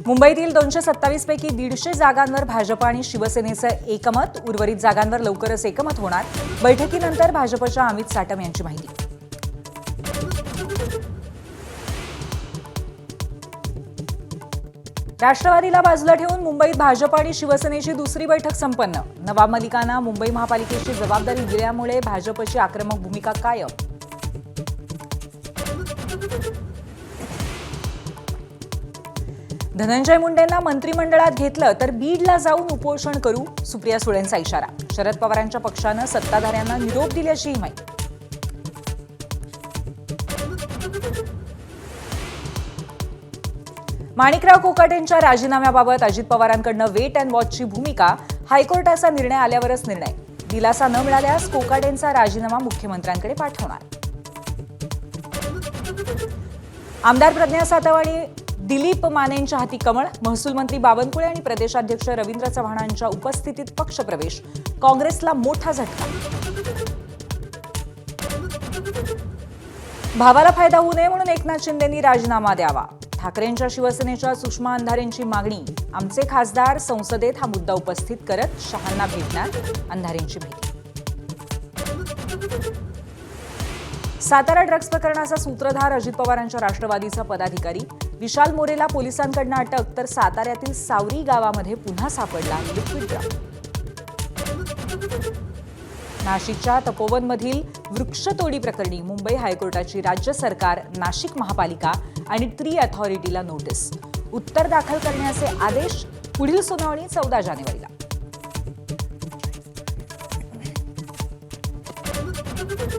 मुंबईतील 227 पैकी 150 जागांवर भाजप आणि शिवसेनेचं एकमत, उर्वरित जागांवर लवकरच एकमत होणार। बैठकीनंतर भाजपच्या अमित साटम यांची माहिती। राष्ट्रवादीला बाजूला ठेवून मुंबईत भाजप आणि शिवसेनेची दुसरी बैठक संपन्न। नवाब मलिकांना मुंबई महापालिकेची जबाबदारी दिल्यामुळे भाजपची आक्रमक भूमिका कायम। धनंजय मुंडेंना मंत्रिमंडळात घेतलं तर बीडला जाऊन उपोषण करू, सुप्रिया सुळेंचा इशारा। शरद पवारांच्या पक्षानं सत्ताधाऱ्यांना निरोप दिल्याची माहिती। माणिकराव कोकाटेंच्या राजीनाम्याबाबत अजित पवारांकडून वेट अँड वॉचची भूमिका। हायकोर्टाचा निर्णय आल्यावरच निर्णय। दिलासा न मिळाल्यास कोकाटेंचा राजीनामा मुख्यमंत्र्यांकडे पाठवणार। आमदार प्रज्ञा सातव आणि दिलीप मानेंच्या हाती कमळ। महसूल मंत्री बावनकुळे आणि प्रदेशाध्यक्ष रवींद्र चव्हाणांच्या उपस्थितीत पक्षप्रवेश। काँग्रेसला मोठा झटका। भावाला फायदा होऊ नये म्हणून एकनाथ शिंदेंनी राजीनामा द्यावा। ठाकरेंच्या शिवसेनेच्या सुषमा अंधारेंची मागणी। आमचे खासदार संसदेत हा मुद्दा उपस्थित करत शहांना भेटणार, अंधारेंची माहिती। सातारा ड्रग्ज प्रकरणाचा सूत्रधार अजित पवारांच्या राष्ट्रवादीचा पदाधिकारी विशाल मोरेला पोलिसांकडून अटक, तर साताऱ्यातील सावरी गावामध्ये पुन्हा सापडला लिक्विड ड्रग। नाशिकच्या तपोवनमधील वृक्षतोडी प्रकरणी मुंबई हायकोर्टाची राज्य सरकार, नाशिक महापालिका आणि ट्री अथॉरिटीला नोटीस। उत्तर दाखल करण्याचे आदेश। पुढील सुनावणी 14 जानेवारीला।